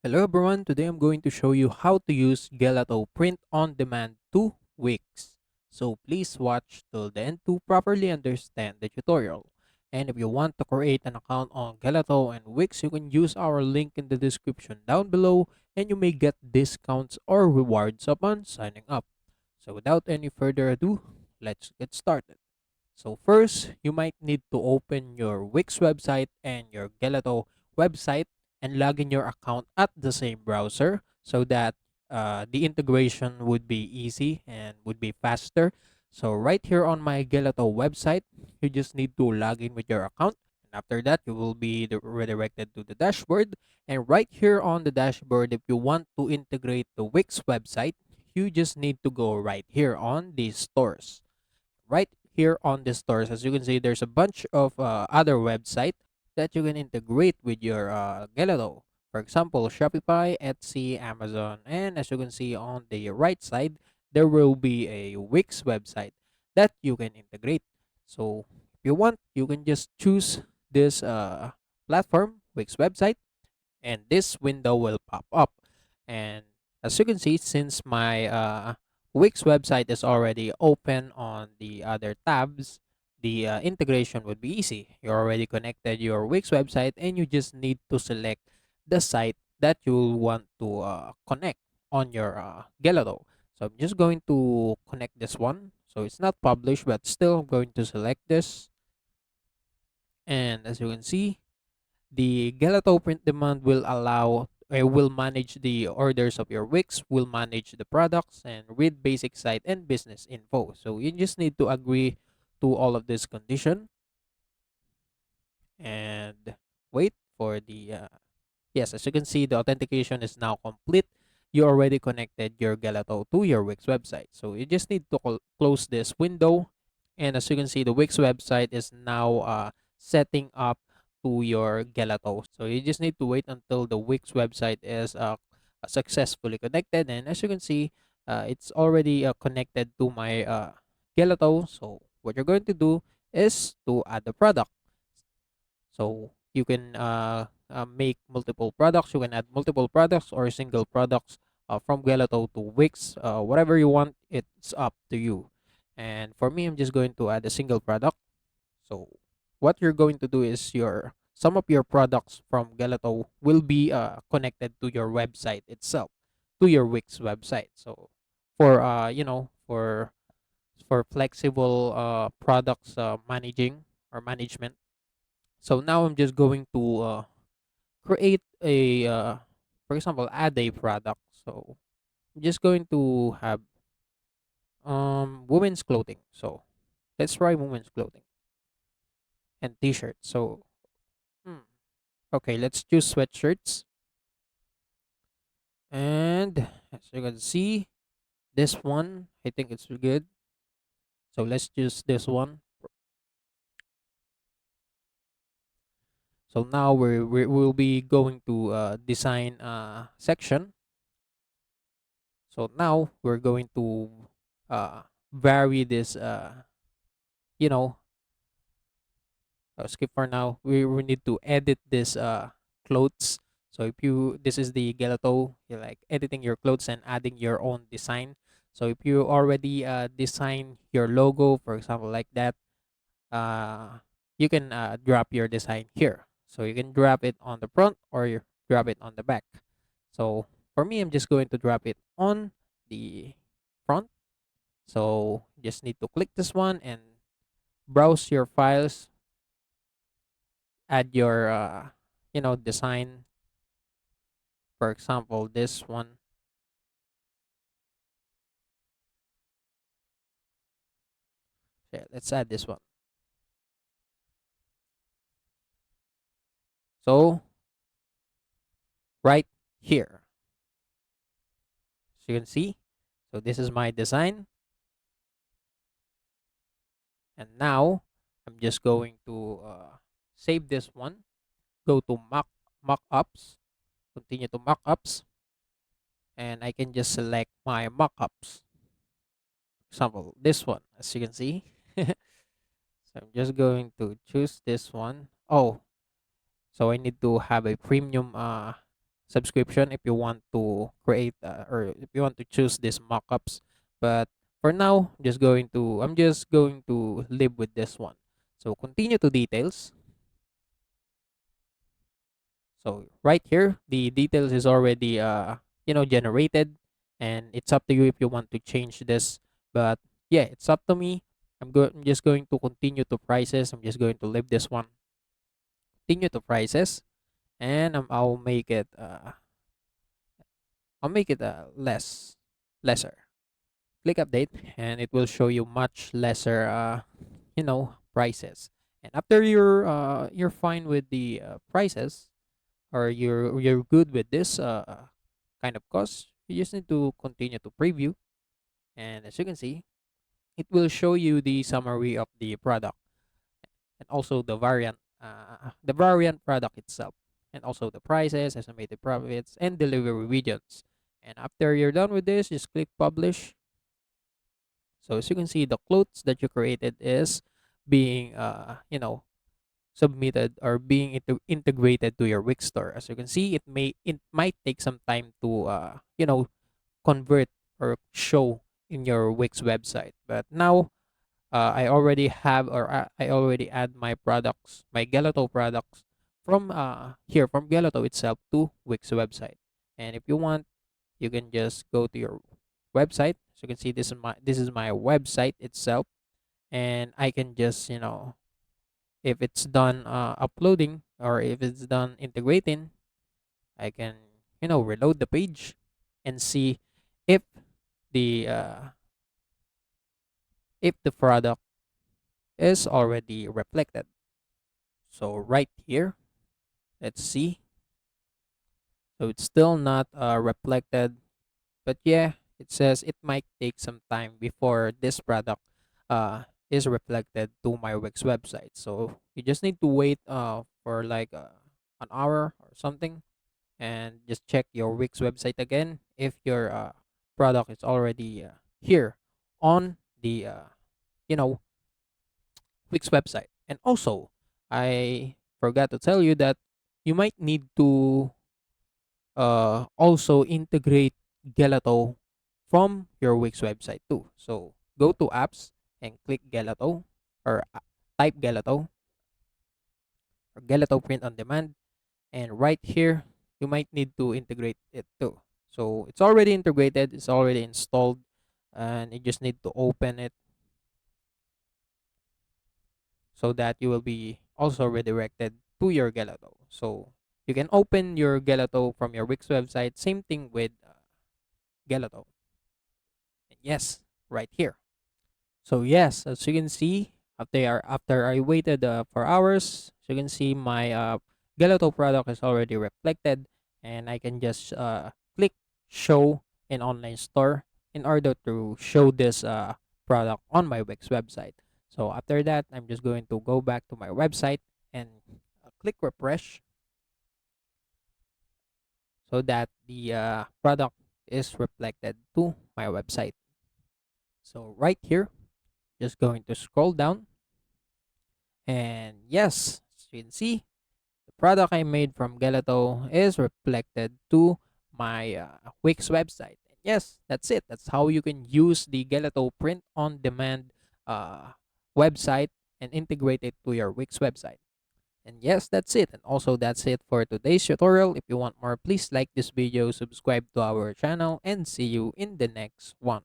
Hello everyone, today I'm going to show you how to use Gelato Print on Demand to Wix. So please watch till the end to properly understand the tutorial. And if you want to create an account on Gelato and Wix, you can use our link in the description down below and you may get discounts or rewards upon signing up. So without any further ado, let's get started. So first, you might need to open your Wix website and your Gelato website and log in your account at the same browser so that the integration would be easy and would be faster. So right here on my Gelato website, you just need to log in with your account. And after that, you will be redirected to the dashboard. And right here on the dashboard, if you want to integrate the Wix website, you just need to go right here on the stores. Right here on the stores, as you can see, there's a bunch of other websites that you can integrate with your Gelato. For example, Shopify, Etsy, Amazon, and as you can see on the right side, there will be a Wix website that you can integrate. So if you want, you can just choose this platform, Wix website, and this window will pop up. And as you can see, since my Wix website is already open on the other tabs, the integration would be easy. You already connected your Wix website and you just need to select the site that you want to connect on your Gelato. So I'm just going to connect this one. So it's not published, but still I'm going to select this. And as you can see, the Gelato print demand will manage the orders of your Wix, will manage the products, and read basic site and business info. So you just need to agree to all of this condition and wait for the yes. As you can see, the authentication is now complete. You already connected your Gelato to your Wix website. So you just need to close this window. And as you can see, the Wix website is now setting up to your Gelato. So you just need to wait until the Wix website is successfully connected. And as you can see, it's already connected to my Gelato. So what you're going to do is to add the product. So you can make multiple products. You can add multiple products or single products from Gelato to Wix. Whatever you want, it's up to you. And for me, I'm just going to add a single product. So what you're going to do is your some of your products from Gelato will be connected to your website itself, to your Wix website. So for for flexible products managing or management. So now I'm just going to create a for example, add a product. So I'm just going to have women's clothing. So let's try women's clothing and t-shirts. So hmm, okay, let's choose sweatshirts. And as you can see, this one, I think it's good. So let's choose this one. So now we'll be going to design section. So now we're going to vary this you know skip for now. We need to edit this clothes. So if you this is the Gelato, you're like editing your clothes and adding your own design. So if you already design your logo, for example, like that, uh you can drop your design here. So you can drop it on the front or you drop it on the back. So for me, I'm just going to drop it on the front. So just need to click this one and browse your files, add your design. For example, this one. Yeah, let's add this one. So right here, so you can see, so this is my design. And now I'm just going to save this one, go to mockups, continue to mockups, and I can just select my mockups. For example, this one, as you can see. So I'm just going to choose this one. Oh, so I need to have a premium subscription if you want to create or if you want to choose these mockups. But for now, I'm just going to live with this one. So continue to details. So right here, the details is already generated, and it's up to you if you want to change this. But yeah, it's up to me. I'm just going to continue to prices. I'm just going to leave this one. Continue to prices, and I'll make it lesser. Click update, and it will show you much lesser prices. And after you're fine with the prices, or you're good with this kind of cost, you just need to continue to preview. And as you can see, it will show you the summary of the product, and also the variant product itself, and also the prices, estimated profits, and delivery regions. And after you're done with this, just click publish. So as you can see, the clothes that you created is being submitted or being integrated to your Wix store. As you can see, it might take some time to convert or show in your Wix website. But now I already have, or I already add my products, my Gelato products from here from Gelato itself to Wix website. And if you want, you can just go to your website. So you can see this is my website itself, and I can just if it's done uploading, or if it's done integrating, I can reload the page and see if the uh, if the product is already reflected. So right here, let's see. So it's still not reflected, but yeah, it says it might take some time before this product is reflected to my Wix website. So you just need to wait for like an hour or something, and just check your Wix website again if your product is already here on the you know Wix website. And also, I forgot to tell you that you might need to also integrate Gelato from your Wix website too. So go to apps and click Gelato, or type Gelato, or Gelato print on demand, and right here you might need to integrate it too. So it's already integrated, it's already installed, and you just need to open it so that you will be also redirected to your Gelato. So you can open your Gelato from your Wix website. Same thing with Gelato. And yes, right here. So yes, as you can see, after I waited for hours, so you can see my Gelato product is already reflected, and I can just click show in online store in order to show this product on my Wix website. So after that, I'm just going to go back to my website and click refresh, so that the product is reflected to my website. So right here, just going to scroll down. And yes, as you can see, the product I made from Gelato is reflected to my Wix website. And yes, that's it. That's how you can use the Gelato print on demand uh, website and integrate it to your Wix website. And yes, that's it. And also, that's it for today's tutorial. If you want more, please like this video, subscribe to our channel, and see you in the next one.